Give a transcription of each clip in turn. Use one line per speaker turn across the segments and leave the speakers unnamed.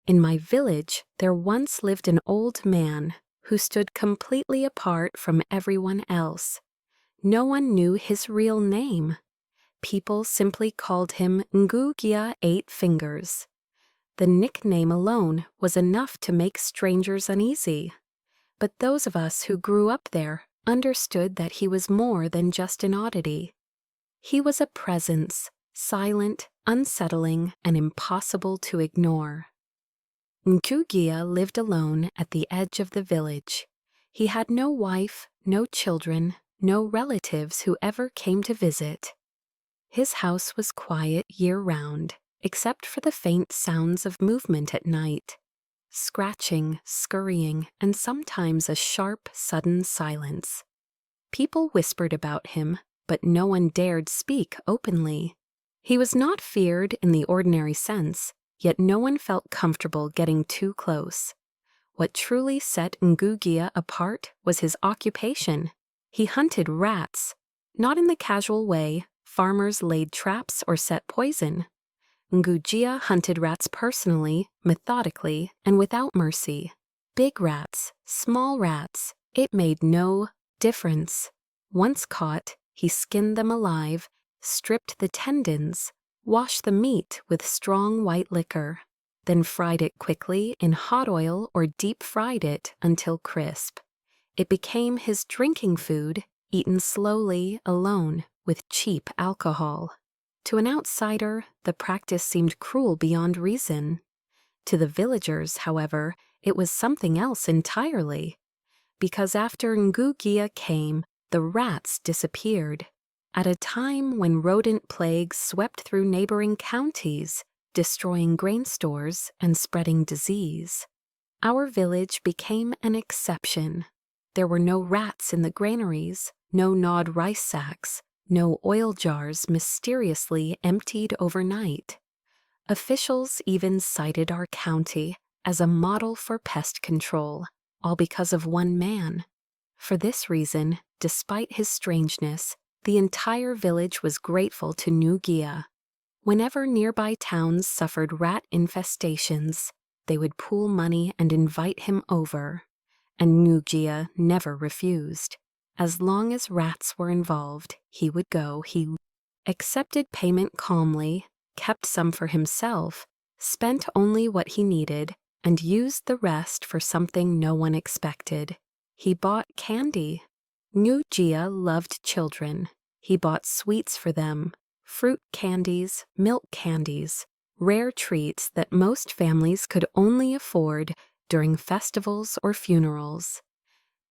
In my village, there once lived an old man who stood completely apart from everyone else. No one knew his real name. People simply called him Ngu Gia 8 Fingers. The nickname alone was enough to make strangers uneasy. But those of us who grew up there understood that he was more than just an oddity. He was a presence, silent, unsettling, and impossible to ignore. Ngu Gia lived alone at the edge of the village. He had no wife, no children, no relatives who ever came to visit. His house was quiet year-round, except for the faint sounds of movement at night. Scratching, scurrying, and sometimes a sharp, sudden silence. People whispered about him, but no one dared speak openly. He was not feared in the ordinary sense, yet no one felt comfortable getting too close. What truly set Ngu Gia apart was his occupation. He hunted rats. Not in the casual way farmers laid traps or set poison. Ngu Gia hunted rats personally, methodically, and without mercy. Big rats, small rats, it made no difference. Once caught, he skinned them alive, stripped the tendons, washed the meat with strong white liquor, then fried it quickly in hot oil or deep-fried it until crisp. It became his drinking food, eaten slowly, alone, with cheap alcohol. To an outsider, the practice seemed cruel beyond reason. To the villagers, however, it was something else entirely. Because after Ngu Gia came, the rats disappeared. At a time when rodent plagues swept through neighboring counties, destroying grain stores and spreading disease, our village became an exception. There were no rats in the granaries, no gnawed rice sacks, no oil jars mysteriously emptied overnight. Officials even cited our county as a model for pest control, all because of one man. For this reason, despite his strangeness, the entire village was grateful to Ngu Gia. Whenever nearby towns suffered rat infestations, they would pool money and invite him over. And Ngu Gia never refused. As long as rats were involved, he would go. He accepted payment calmly, kept some for himself, spent only what he needed, and used the rest for something no one expected. He bought candy. Ngu Gia loved children. He bought sweets for them, fruit candies, milk candies, rare treats that most families could only afford during festivals or funerals.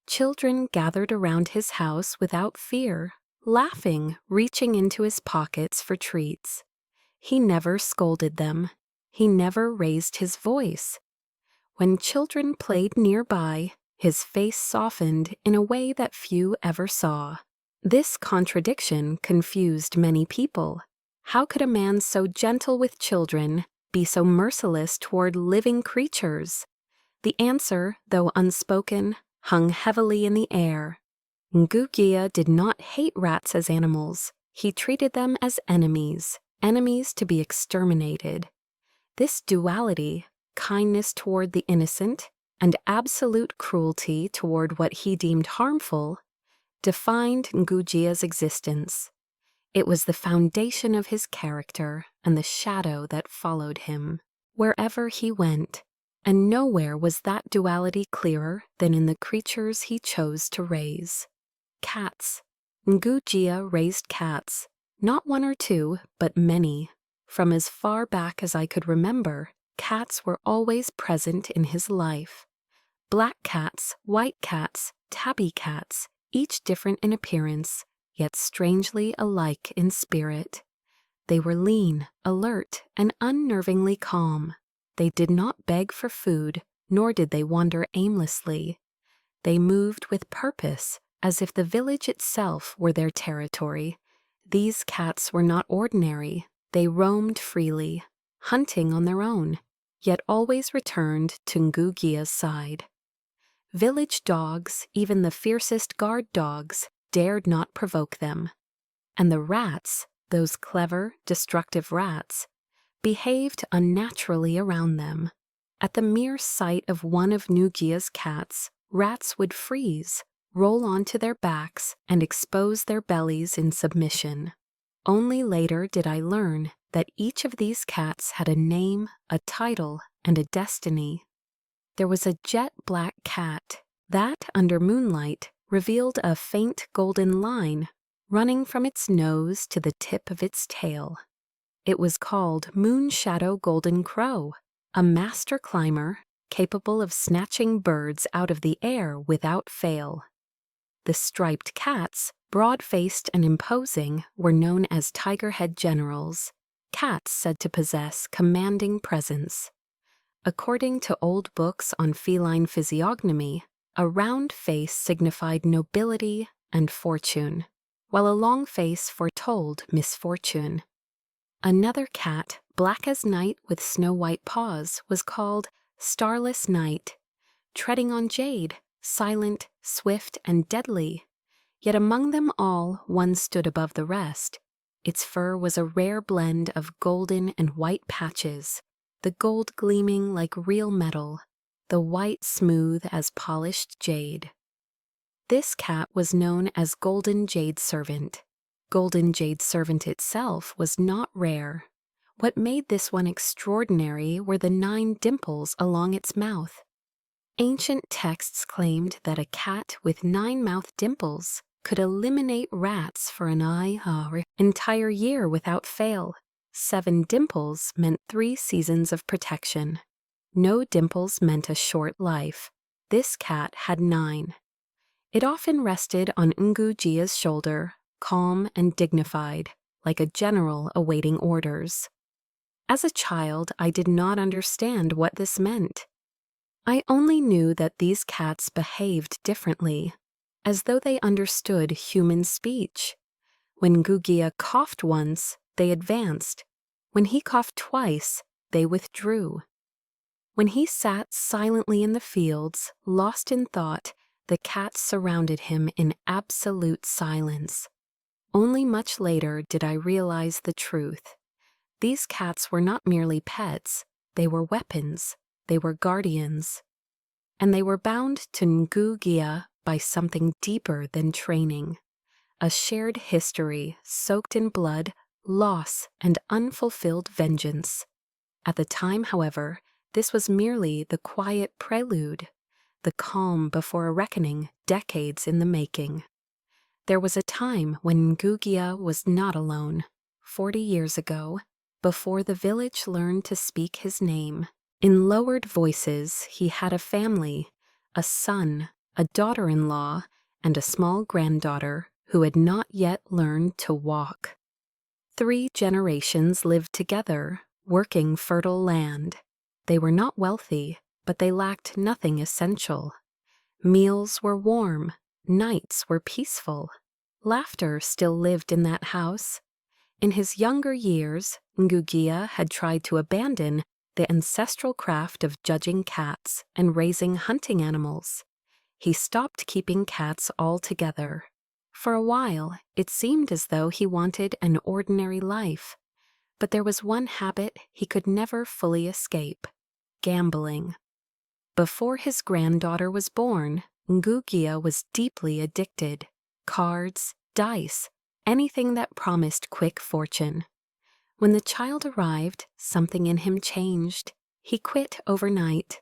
Children gathered around his house without fear, laughing, reaching into his pockets for treats. He never scolded them. He never raised his voice. When children played nearby, his face softened in a way that few ever saw. This contradiction confused many people. How could a man so gentle with children be so merciless toward living creatures? The answer, though unspoken, hung heavily in the air. Ngu Gia did not hate rats as animals. He treated them as enemies, enemies to be exterminated. This duality, kindness toward the innocent and absolute cruelty toward what he deemed harmful, defined Ngu Gia's existence. It was the foundation of his character and the shadow that followed him wherever he went. And nowhere was that duality clearer than in the creatures he chose to raise. Cats. Ngu Gia raised cats, not one or two, but many. From as far back as I could remember, cats were always present in his life. Black cats, white cats, tabby cats, each different in appearance, yet strangely alike in spirit. They were lean, alert, and unnervingly calm. They did not beg for food, nor did they wander aimlessly. They moved with purpose, as if the village itself were their territory. These cats were not ordinary. They roamed freely, hunting on their own, yet always returned to Ngu Gia's side. Village dogs, even the fiercest guard dogs, dared not provoke them. And the rats, those clever, destructive rats, behaved unnaturally around them. At the mere sight of one of Ngu Gia's cats, rats would freeze, roll onto their backs, and expose their bellies in submission. Only later did I learn that each of these cats had a name, a title, and a destiny. There was a jet-black cat that, under moonlight, revealed a faint golden line running from its nose to the tip of its tail. It was called Moonshadow Golden Crow, a master climber capable of snatching birds out of the air without fail. The striped cats, broad-faced and imposing, were known as tiger-head generals, cats said to possess commanding presence. According to old books on feline physiognomy, a round face signified nobility and fortune, while a long face foretold misfortune. Another cat, black as night with snow-white paws, was called Starless Night, treading on jade, silent, swift, and deadly. Yet among them all, one stood above the rest. Its fur was a rare blend of golden and white patches, the gold gleaming like real metal, the white smooth as polished jade. This cat was known as Golden Jade Servant. Golden Jade Servant itself was not rare. What made this one extraordinary were the 9 dimples along its mouth. Ancient texts claimed that a cat with 9 mouth dimples could eliminate rats for an entire year without fail. 7 dimples meant 3 seasons of protection. No dimples meant a short life. This cat had 9. It often rested on Ngu Gia's shoulder, calm and dignified, like a general awaiting orders. As a child, I did not understand what this meant. I only knew that these cats behaved differently, as though they understood human speech. When Ngu Gia coughed once, they advanced. When he coughed twice, they withdrew. When he sat silently in the fields, lost in thought, the cats surrounded him in absolute silence. Only much later did I realize the truth. These cats were not merely pets, they were weapons, they were guardians. And they were bound to Ngu Gia by something deeper than training. A shared history soaked in blood, loss, and unfulfilled vengeance. At the time, however, this was merely the quiet prelude, the calm before a reckoning decades in the making. There was a time when Ngu Gia was not alone, 40 years ago, before the village learned to speak his name. In lowered voices, he had a family, a son, a daughter-in-law, and a small granddaughter who had not yet learned to walk. 3 generations lived together, working fertile land. They were not wealthy, but they lacked nothing essential. Meals were warm, nights were peaceful. Laughter still lived in that house. In his younger years, Ngu Gia had tried to abandon the ancestral craft of judging cats and raising hunting animals. He stopped keeping cats altogether. For a while, it seemed as though he wanted an ordinary life. But there was one habit he could never fully escape: gambling. Before his granddaughter was born, Ngu Gia was deeply addicted. Cards, dice, anything that promised quick fortune. When the child arrived, something in him changed. He quit overnight.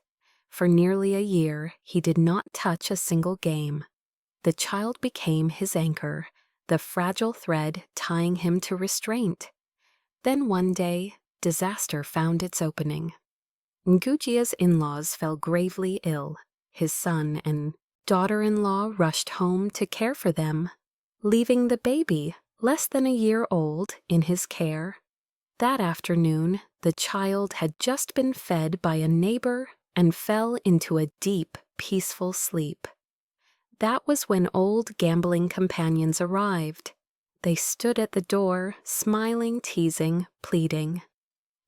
For nearly a year, he did not touch a single game. The child became his anchor, the fragile thread tying him to restraint. Then one day, disaster found its opening. Ngu Gia's in-laws fell gravely ill. His son and daughter-in-law rushed home to care for them, leaving the baby, less than a year old, in his care. That afternoon, the child had just been fed by a neighbor and fell into a deep, peaceful sleep. That was when old gambling companions arrived. They stood at the door, smiling, teasing, pleading.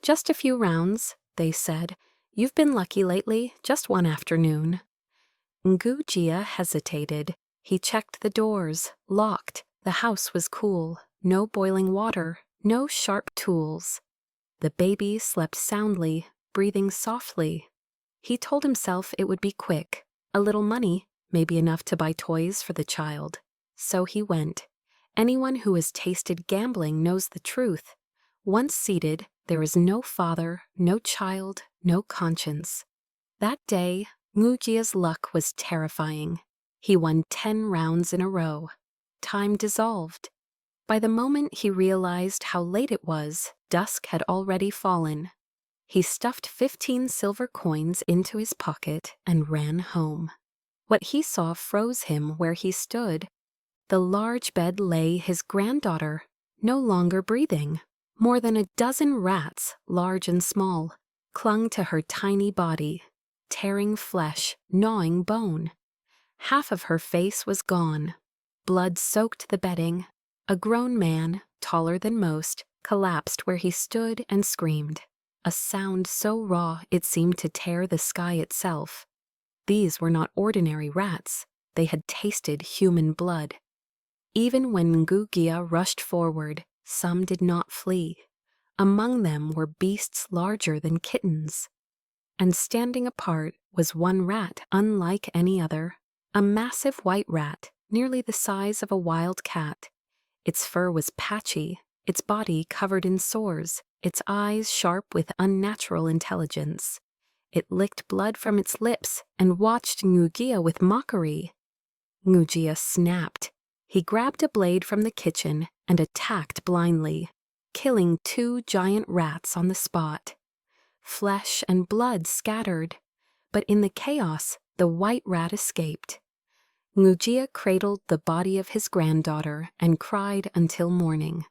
"Just a few rounds," they said. "You've been lucky lately, just one afternoon." Ngu Gia hesitated. He checked the doors, locked. The house was cool, no boiling water, no sharp tools. The baby slept soundly, breathing softly. He told himself it would be quick, a little money, maybe enough to buy toys for the child. So he went. Anyone who has tasted gambling knows the truth. Once seated, there is no father, no child, no conscience. That day, Ngu Gia's luck was terrifying. He won 10 rounds in a row. Time dissolved. By the moment he realized how late it was, dusk had already fallen. He stuffed 15 silver coins into his pocket and ran home. What he saw froze him where he stood. The large bed lay his granddaughter, no longer breathing. More than a dozen rats, large and small, clung to her tiny body, tearing flesh, gnawing bone. Half of her face was gone. Blood soaked the bedding. A grown man, taller than most, collapsed where he stood and screamed. A sound so raw it seemed to tear the sky itself. These were not ordinary rats. They had tasted human blood. Even when Ngu Gia rushed forward, some did not flee. Among them were beasts larger than kittens. And standing apart was one rat unlike any other, a massive white rat, nearly the size of a wild cat. Its fur was patchy, its body covered in sores, its eyes sharp with unnatural intelligence. It licked blood from its lips and watched Ngu Gia with mockery. Ngu Gia snapped. He grabbed a blade from the kitchen and attacked blindly, killing 2 giant rats on the spot. Flesh and blood scattered, but in the chaos, the white rat escaped. Ngu Gia cradled the body of his granddaughter and cried until morning.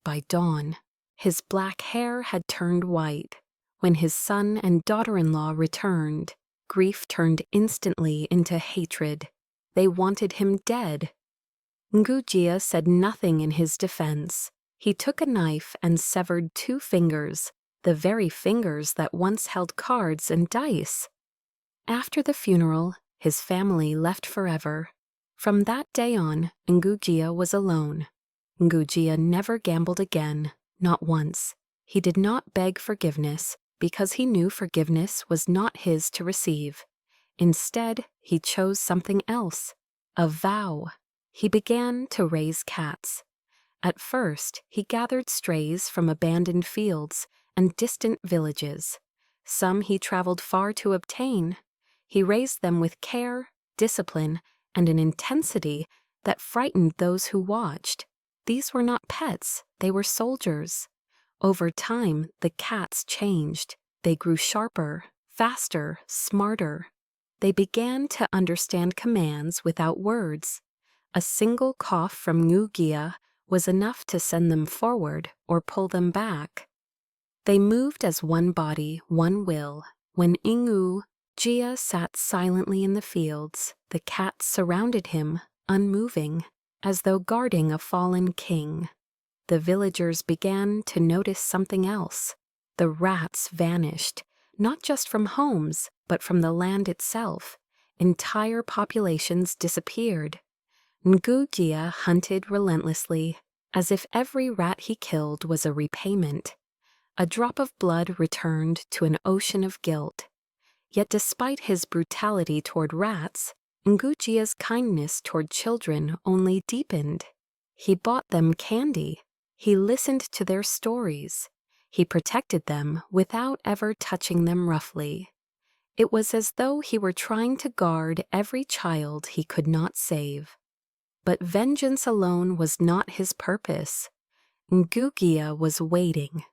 By dawn, his black hair had turned white. When his son and daughter-in-law returned, grief turned instantly into hatred. They wanted him dead. Ngu Gia said nothing in his defense. He took a knife and severed 2 fingers, the very fingers that once held cards and dice. After the funeral, his family left forever. From that day on, Ngu Gia was alone. Ngu Gia never gambled again, not once. He did not beg forgiveness, because he knew forgiveness was not his to receive. Instead, he chose something else, a vow. He began to raise cats. At first, he gathered strays from abandoned fields and distant villages. Some he traveled far to obtain. He raised them with care, discipline, and an intensity that frightened those who watched. These were not pets, they were soldiers. Over time, the cats changed. They grew sharper, faster, smarter. They began to understand commands without words. A single cough from Ngu Gia was enough to send them forward or pull them back. They moved as one body, one will. When Ngu Gia sat silently in the fields, the cats surrounded him, unmoving, as though guarding a fallen king. The villagers began to notice something else. The rats vanished, not just from homes, but from the land itself. Entire populations disappeared. Ngu Gia hunted relentlessly, as if every rat he killed was a repayment. A drop of blood returned to an ocean of guilt. Yet despite his brutality toward rats, Ngu Gia's kindness toward children only deepened. He bought them candy. He listened to their stories. He protected them without ever touching them roughly. It was as though he were trying to guard every child he could not save. But vengeance alone was not his purpose. Ngu Gia was waiting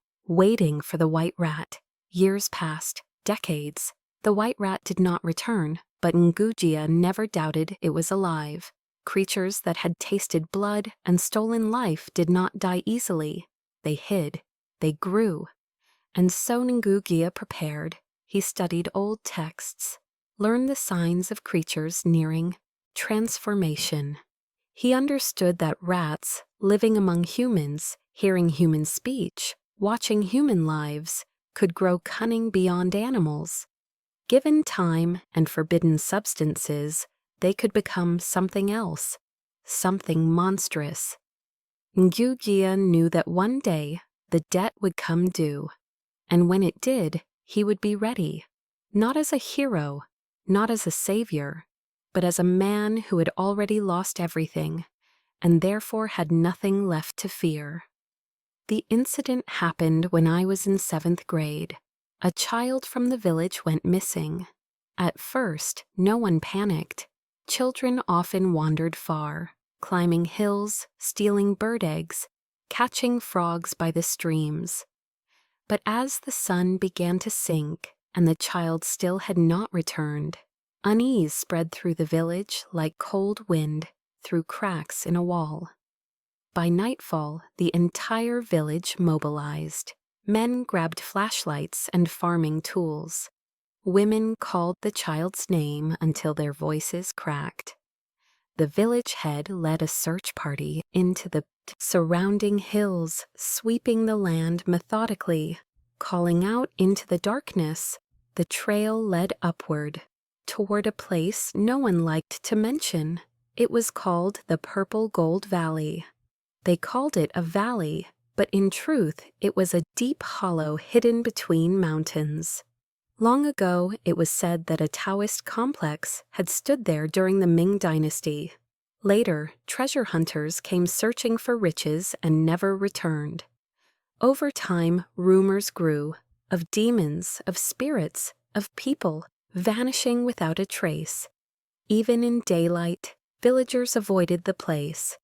for the white rat. Years passed, decades. The white rat did not return, but Ngu Gia never doubted it was alive. Creatures that had tasted blood and stolen life did not die easily. They hid. They grew. And so Ngu Gia prepared. He studied old texts, learned the signs of creatures nearing transformation. He understood that rats, living among humans, hearing human speech, watching human lives, could grow cunning beyond animals. Given time and forbidden substances, they could become something else, something monstrous. Ngu Gia knew that one day the debt would come due, and when it did, he would be ready. not as a hero, not as a savior, but as a man who had already lost everything, and therefore had nothing left to fear. The incident happened when I was in 7th grade. A child from the village went missing. At first, no one panicked. Children often wandered far, climbing hills, stealing bird eggs, catching frogs by the streams. But as the sun began to sink and the child still had not returned, unease spread through the village like cold wind through cracks in a wall. By nightfall, the entire village mobilized. Men grabbed flashlights and farming tools. Women called the child's name until their voices cracked. The village head led a search party into the surrounding hills, sweeping the land methodically. Calling out into the darkness, the trail led upward, toward a place no one liked to mention. It was called the Purple Gold Valley. They called it a valley, but in truth it was a deep hollow hidden between mountains. Long ago, it was said that a Taoist complex had stood there during the Ming Dynasty. Later, treasure hunters came searching for riches and never returned. Over time, rumors grew of demons, of spirits, of people vanishing without a trace. Even in daylight, villagers avoided the place.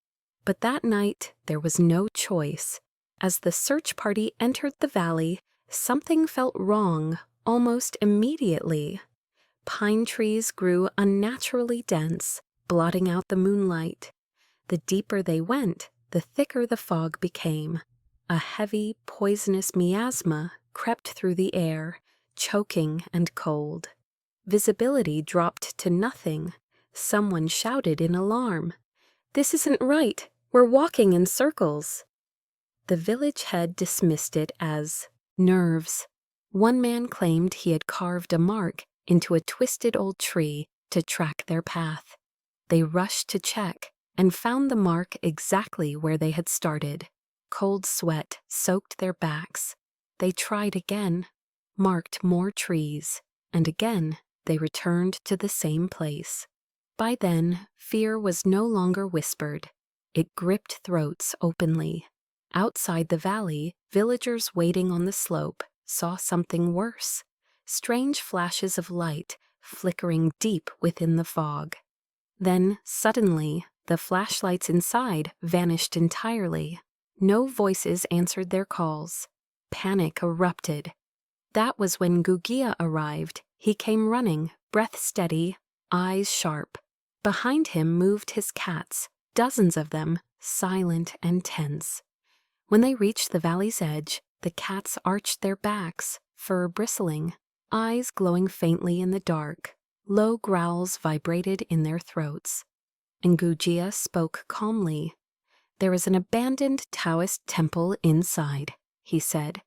But that night, there was no choice. As the search party entered the valley, something felt wrong almost immediately. Pine trees grew unnaturally dense, blotting out the moonlight. The deeper they went, the thicker the fog became. A heavy, poisonous miasma crept through the air, choking and cold. Visibility dropped to nothing. Someone shouted in alarm, "This isn't right! We're walking in circles!" The village head dismissed it as nerves. One man claimed he had carved a mark into a twisted old tree to track their path. They rushed to check and found the mark exactly where they had started. Cold sweat soaked their backs. They tried again, marked more trees, and again they returned to the same place. By then, fear was no longer whispered. It gripped throats openly. Outside the valley, villagers waiting on the slope saw something worse. Strange flashes of light flickering deep within the fog. Then, suddenly, the flashlights inside vanished entirely. No voices answered their calls. Panic erupted. That was when Ngu Gia arrived. He came running, breath steady, eyes sharp. Behind him moved his cats, dozens of them, silent and tense. When they reached the valley's edge, the cats arched their backs, fur bristling, eyes glowing faintly in the dark. Low growls vibrated in their throats. Ngu Gia spoke calmly. "There is an abandoned Taoist temple inside," he said.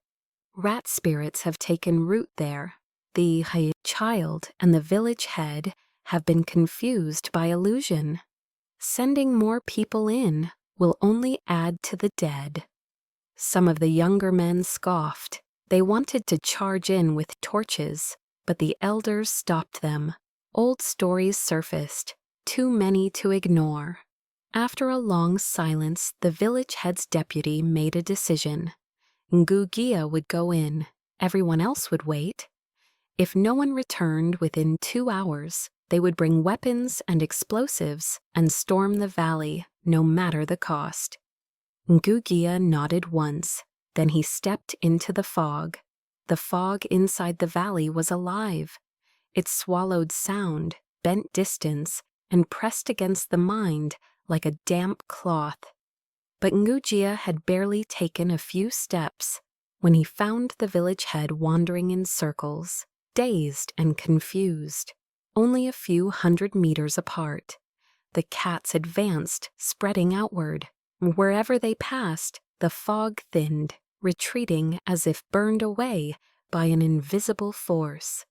"Rat spirits have taken root there. The child and the village head have been confused by illusion. Sending more people in will only add to the dead." Some of the younger men scoffed. They wanted to charge in with torches, but the elders stopped them. Old stories surfaced, too many to ignore. After a long silence, the village head's deputy made a decision. Ngu Gia would go in. Everyone else would wait. If no one returned within 2 hours, they would bring weapons and explosives and storm the valley, no matter the cost. Ngu Gia nodded once. Then he stepped into the fog. The fog inside the valley was alive. It swallowed sound, bent distance, and pressed against the mind like a damp cloth. But Ngu Gia had barely taken a few steps when he found the village head wandering in circles, dazed and confused, only a few 100 meters apart. The cats advanced, spreading outward. Wherever they passed, the fog thinned, retreating as if burned away by an invisible force.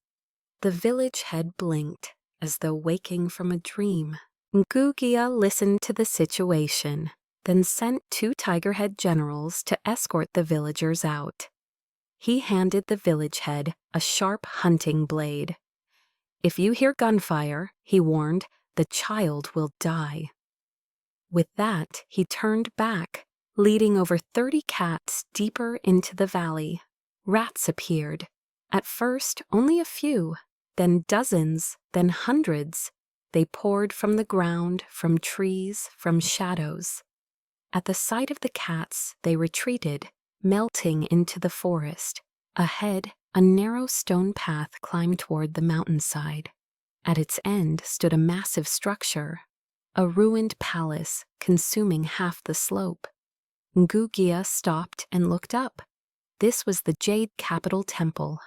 The village head blinked, as though waking from a dream. Ngu Gia listened to the situation, then sent 2 tigerhead generals to escort the villagers out. He handed the village head a sharp hunting blade. "If you hear gunfire," he warned, "the child will die." With that, he turned back, leading over 30 cats deeper into the valley. Rats appeared. At first, only a few, then dozens, then hundreds. They poured from the ground, from trees, from shadows. At the sight of the cats, they retreated, melting into the forest. Ahead, a narrow stone path climbed toward the mountainside. At its end stood a massive structure, a ruined palace consuming half the slope. Ngu Gia stopped and looked up. This was the Jade Capital Temple.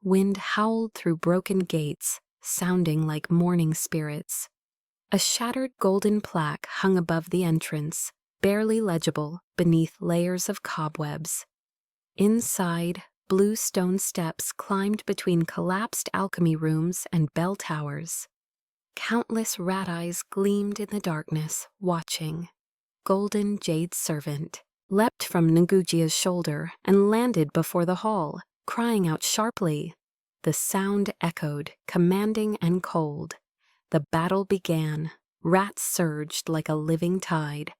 Wind howled through broken gates, sounding like mourning spirits. A shattered golden plaque hung above the entrance, barely legible beneath layers of cobwebs. Inside, blue stone steps climbed between collapsed alchemy rooms and bell towers. Countless rat eyes gleamed in the darkness, watching. Golden Jade Servant leapt from Ngu Gia's shoulder and landed before the hall, crying out sharply. The sound echoed, commanding and cold. The battle began. Rats surged like a living tide.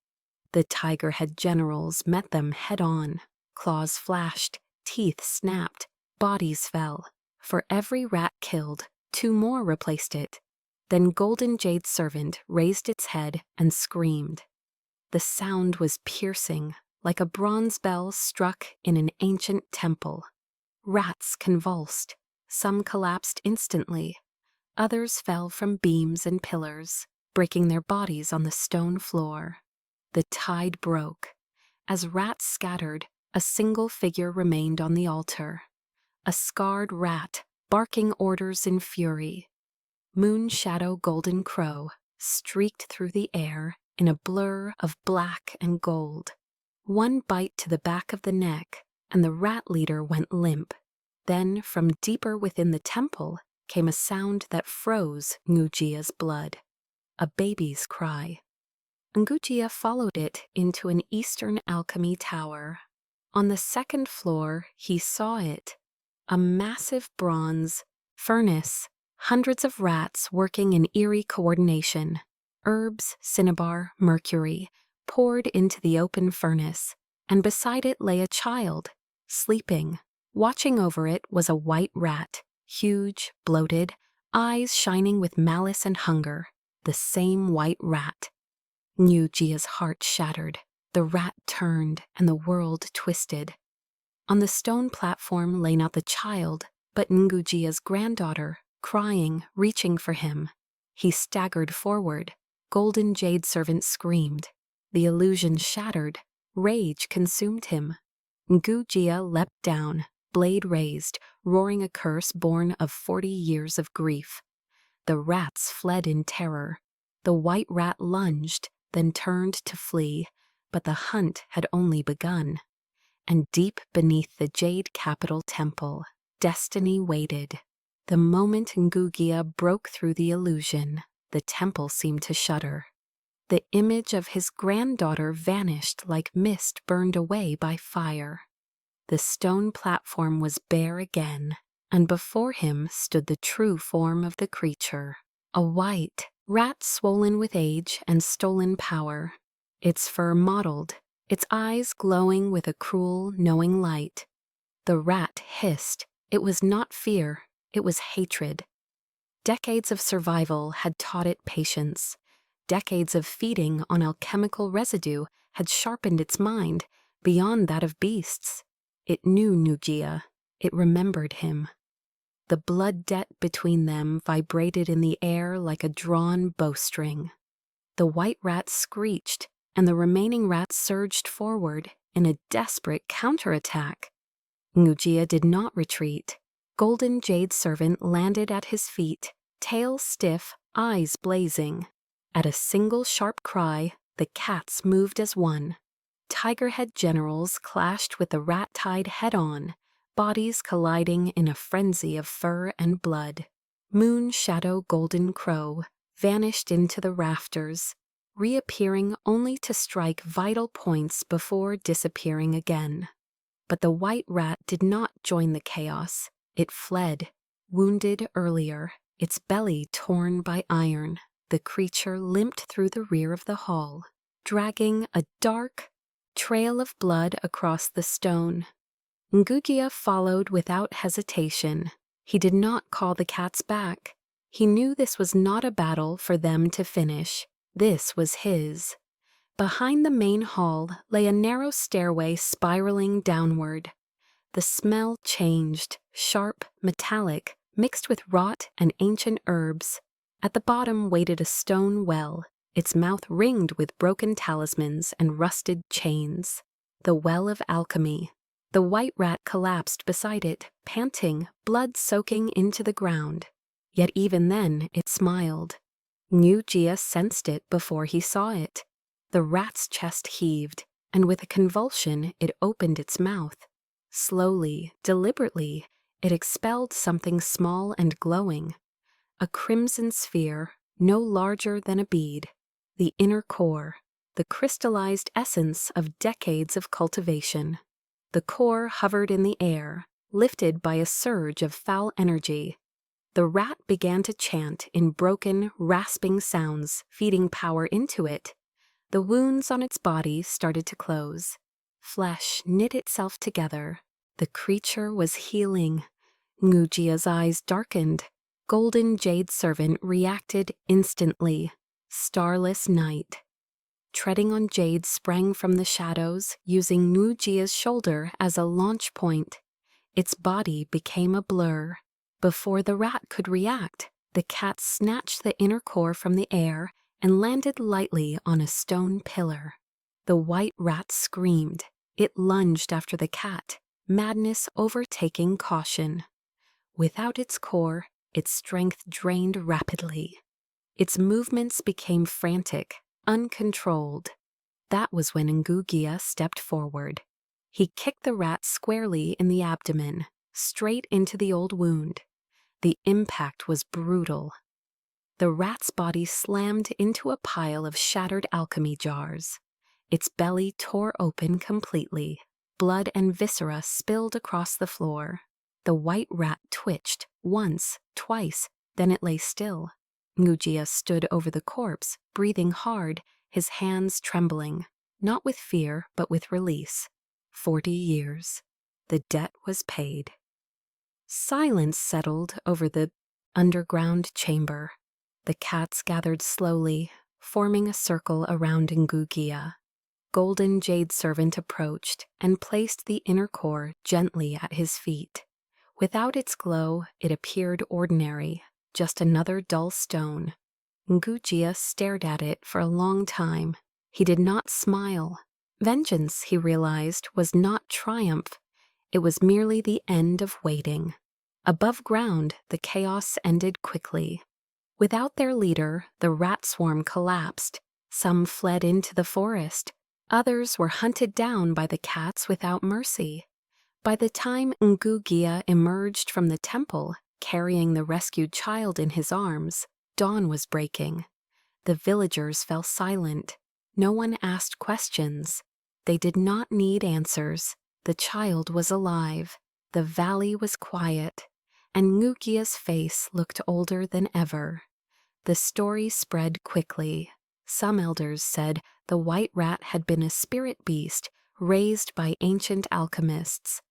The tiger-head generals met them head-on. Claws flashed, teeth snapped, bodies fell. For every rat killed, 2 more replaced it. Then Golden Jade Servant raised its head and screamed. The sound was piercing, like a bronze bell struck in an ancient temple. Rats convulsed. Some collapsed instantly. Others fell from beams and pillars, breaking their bodies on the stone floor. The tide broke. As rats scattered, a single figure remained on the altar. A scarred rat, barking orders in fury. Moon Shadow Golden Crow streaked through the air in a blur of black and gold. One bite to the back of the neck, and the rat leader went limp. Then, from deeper within the temple, came a sound that froze Ngu Gia's blood. A baby's cry. Ngu Gia followed it into an Eastern alchemy tower. On the 2nd floor, he saw it. A massive bronze furnace. Hundreds of rats working in eerie coordination. Herbs, cinnabar, mercury, poured into the open furnace, and beside it lay a child, sleeping. Watching over it was a white rat, huge, bloated, eyes shining with malice and hunger, the same white rat. Ngu Gia's heart shattered. The rat turned, and the world twisted. On the stone platform lay not the child, but Ngu Gia's granddaughter, crying, reaching for him. He staggered forward. Golden Jade Servant screamed. The illusion shattered. Rage consumed him. Ngu Gia leapt down, blade raised, roaring a curse born of 40 years of grief. The rats fled in terror. The white rat lunged, then turned to flee, but the hunt had only begun. And deep beneath the Jade Capital Temple, destiny waited. The moment Ngu Gia broke through the illusion, the temple seemed to shudder. The image of his granddaughter vanished like mist burned away by fire. The stone platform was bare again, and before him stood the true form of the creature, a white rat swollen with age and stolen power, its fur mottled, its eyes glowing with a cruel, knowing light. The rat hissed. It was not fear. It was hatred. Decades of survival had taught it patience. Decades of feeding on alchemical residue had sharpened its mind beyond that of beasts. It knew Ngu Gia. It remembered him. The blood debt between them vibrated in the air like a drawn bowstring. The white rat screeched, and the remaining rats surged forward in a desperate counterattack. Ngu Gia did not retreat. Golden Jade Servant landed at his feet, tail stiff, eyes blazing. At a single sharp cry, the cats moved as one. Tigerhead generals clashed with the rat tide head-on, bodies colliding in a frenzy of fur and blood. Moon Shadow Golden Crow vanished into the rafters, reappearing only to strike vital points before disappearing again. But the white rat did not join the chaos. It fled, wounded earlier, its belly torn by iron. The creature limped through the rear of the hall, dragging a dark trail of blood across the stone. Ngu Gia followed without hesitation. He did not call the cats back. He knew this was not a battle for them to finish. This was his. Behind the main hall lay a narrow stairway spiraling downward. The smell changed, sharp, metallic, mixed with rot and ancient herbs. At the bottom waited a stone well, its mouth ringed with broken talismans and rusted chains. The well of alchemy. The white rat collapsed beside it, panting, blood soaking into the ground. Yet even then it smiled. Ngu Gia sensed it before he saw it. The rat's chest heaved, and with a convulsion it opened its mouth. Slowly, deliberately, it expelled something small and glowing. A crimson sphere, no larger than a bead. The inner core, the crystallized essence of decades of cultivation. The core hovered in the air, lifted by a surge of foul energy. The rat began to chant in broken, rasping sounds, feeding power into it. The wounds on its body started to close. Flesh knit itself together. The creature was healing. Ngu Gia's eyes darkened. Golden Jade Servant reacted instantly. Starless night. Treading on Jade sprang from the shadows, using Ngu Gia's shoulder as a launch point. Its body became a blur. Before the rat could react, the cat snatched the inner core from the air and landed lightly on a stone pillar. The white rat screamed. It lunged after the cat, madness overtaking caution. Without its core, its strength drained rapidly. Its movements became frantic, uncontrolled. That was when Ngu Gia stepped forward. He kicked the rat squarely in the abdomen, straight into the old wound. The impact was brutal. The rat's body slammed into a pile of shattered alchemy jars. Its belly tore open completely. Blood and viscera spilled across the floor. The white rat twitched, once, twice, then it lay still. Ngu Gia stood over the corpse, breathing hard, his hands trembling, not with fear, but with release. 40 years. The debt was paid. Silence settled over the underground chamber. The cats gathered slowly, forming a circle around Ngu Gia. Golden Jade Servant approached and placed the inner core gently at his feet. Without its glow, it appeared ordinary, just another dull stone. Ngu Gia stared at it for a long time. He did not smile. Vengeance, he realized, was not triumph. It was merely the end of waiting. Above ground, the chaos ended quickly. Without their leader, the rat swarm collapsed. Some fled into the forest. Others were hunted down by the cats without mercy. By the time Ngu Gia emerged from the temple, carrying the rescued child in his arms, dawn was breaking. The villagers fell silent. No one asked questions. They did not need answers. The child was alive. The valley was quiet. And Ngu Gia's face looked older than ever. The story spread quickly. Some elders said the white rat had been a spirit beast raised by ancient alchemists.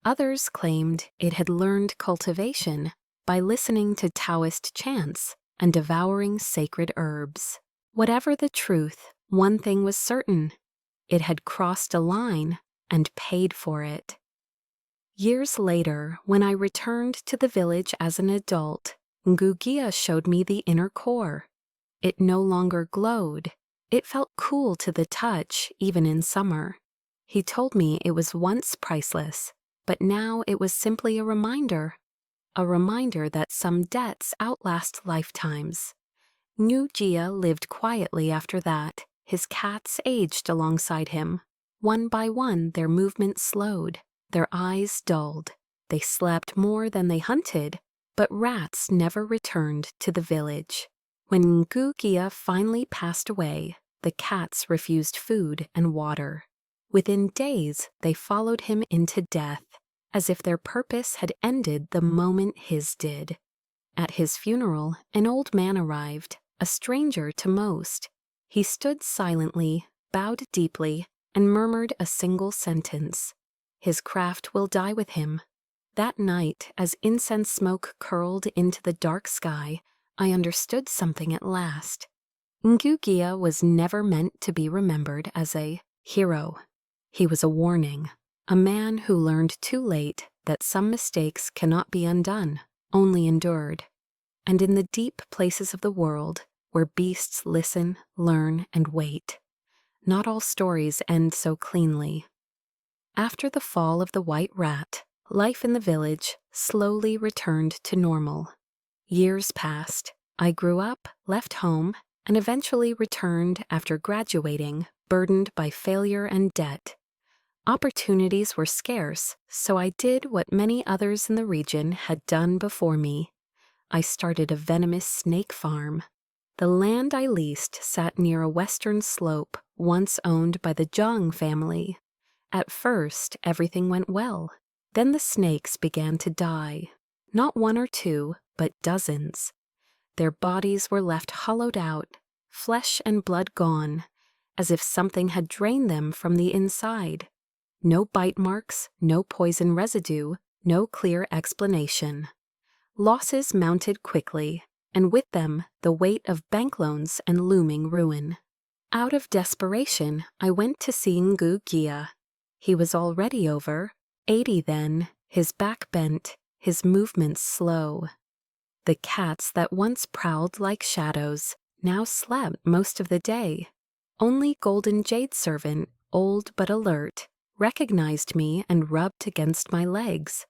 Others claimed it had learned cultivation by listening to Taoist chants and devouring sacred herbs. Whatever the truth, one thing was certain. It had crossed a line and paid for it. Years later, when I returned to the village as an adult, Ngu Gia showed me the inner core. It no longer glowed. It felt cool to the touch, even in summer. He told me it was once priceless, but now it was simply a reminder that some debts outlast lifetimes. Ngu Gia lived quietly after that. His cats aged alongside him. One by one, their movements slowed. Their eyes dulled. They slept more than they hunted, but rats never returned to the village. When Ngu Gia finally passed away, the cats refused food and water. Within days, they followed him into death, as if their purpose had ended the moment his did. At his funeral, an old man arrived, a stranger to most. He stood silently, bowed deeply, and murmured a single sentence. His craft will die with him. That night, as incense smoke curled into the dark sky, I understood something at last. Ngu Gia was never meant to be remembered as a hero. He was a warning, a man who learned too late that some mistakes cannot be undone, only endured. And in the deep places of the world, where beasts listen, learn, and wait, not all stories end so cleanly. After the fall of the white rat, life in the village slowly returned to normal. Years passed. I grew up, left home, and eventually returned after graduating, burdened by failure and debt. Opportunities were scarce, so I did what many others in the region had done before me. I started a venomous snake farm. The land I leased sat near a western slope once owned by the Zhang family. At first, everything went well. Then the snakes began to die. Not one or two, but dozens. Their bodies were left hollowed out, flesh and blood gone, as if something had drained them from the inside. No bite marks, no poison residue, no clear explanation. Losses mounted quickly, and with them the weight of bank loans and looming ruin. Out of desperation, I went to see Ngu Gia. He was already over 80 then, his back bent, his movements slow. The cats that once prowled like shadows now slept most of the day. Only Golden Jade Servant, old but alert, recognized me and rubbed against my legs.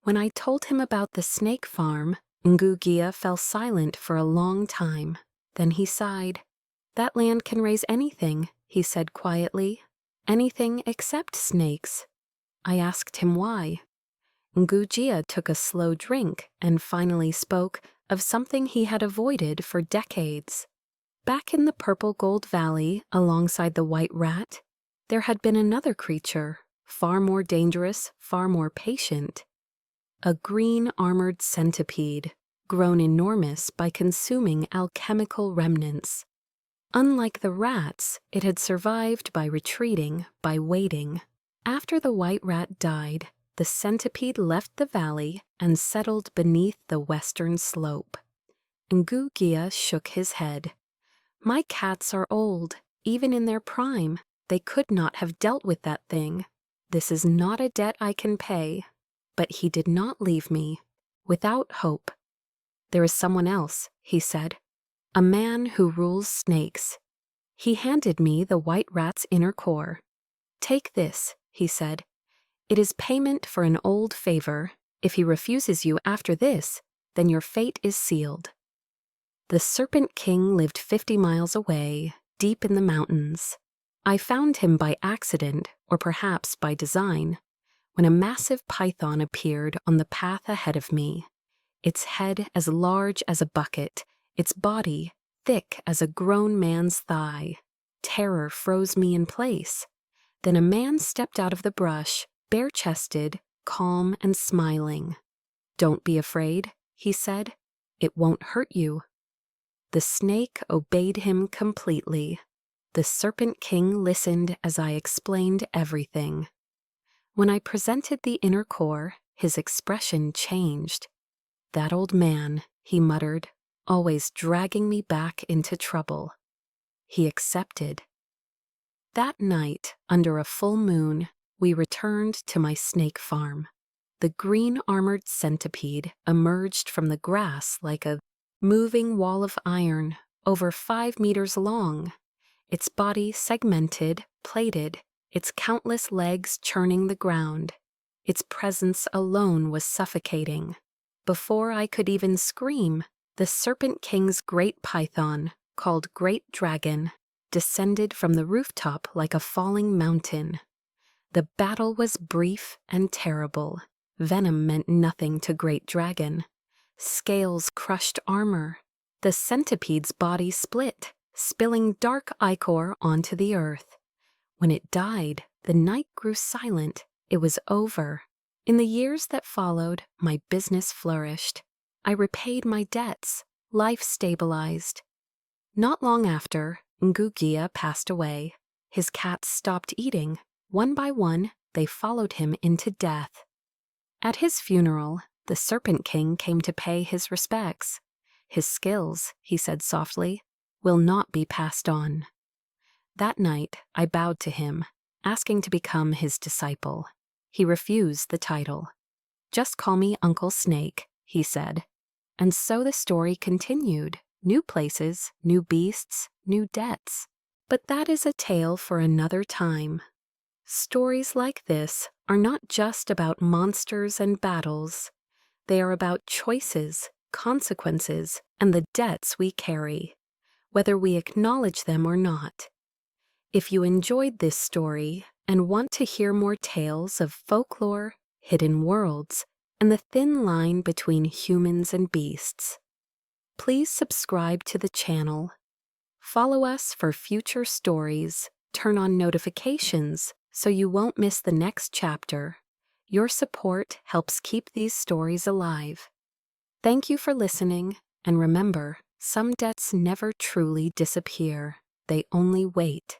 When I told him about the snake farm, Ngu Gia fell silent for a long time. Then he sighed. "That land can raise anything," he said quietly. "Anything except snakes." I asked him why. Ngu Gia took a slow drink and finally spoke of something he had avoided for decades. Back in the Purple Gold Valley, alongside the white rat, there had been another creature, far more dangerous, far more patient. A green armored centipede, grown enormous by consuming alchemical remnants. Unlike the rats, it had survived by retreating, by waiting. After the white rat died, the centipede left the valley and settled beneath the western slope. Ngu Gia shook his head. "My cats are old, even in their prime. They could not have dealt with that thing. This is not a debt I can pay." But he did not leave me without hope. "There is someone else," he said. "A man who rules snakes." He handed me the white rat's inner core. "Take this," he said. "It is payment for an old favor. If he refuses you after this, then your fate is sealed." The Serpent King lived 50 miles away, deep in the mountains. I found him by accident, or perhaps by design, when a massive python appeared on the path ahead of me. Its head as large as a bucket, its body thick as a grown man's thigh. Terror froze me in place. Then a man stepped out of the brush, bare-chested, calm and smiling. "Don't be afraid," he said. "It won't hurt you." The snake obeyed him completely. The Serpent King listened as I explained everything. When I presented the inner core, his expression changed. "That old man," he muttered, "always dragging me back into trouble." He accepted. That night, under a full moon, we returned to my snake farm. The Green Armored Centipede emerged from the grass like a moving wall of iron, over 5 meters long. Its body segmented, plated, its countless legs churning the ground. Its presence alone was suffocating. Before I could even scream, the Serpent King's great python, called Great Dragon, descended from the rooftop like a falling mountain. The battle was brief and terrible. Venom meant nothing to Great Dragon. Scales crushed armor. The centipede's body split, spilling dark ichor onto the earth. When it died, The night grew silent. It was over. In the years that followed, my business flourished. I repaid my debts. Life stabilized. Not long after, Ngu Gia passed away. His cats stopped eating. One by one, they followed him into death. At his funeral, the Serpent King came to pay his respects. His skills, he said softly, will not be passed on. That night, I bowed to him, asking to become his disciple. He refused the title. "Just call me Uncle Snake," he said. And so the story continued. New places, new beasts, new debts. But that is a tale for another time. Stories like this are not just about monsters and battles. They are about choices, consequences, and the debts we carry, whether we acknowledge them or not. If you enjoyed this story and want to hear more tales of folklore, hidden worlds, and the thin line between humans and beasts, please subscribe to the channel. Follow us for future stories. Turn on notifications so you won't miss the next chapter. Your support helps keep these stories alive. Thank you for listening, and remember, some debts never truly disappear. They only wait.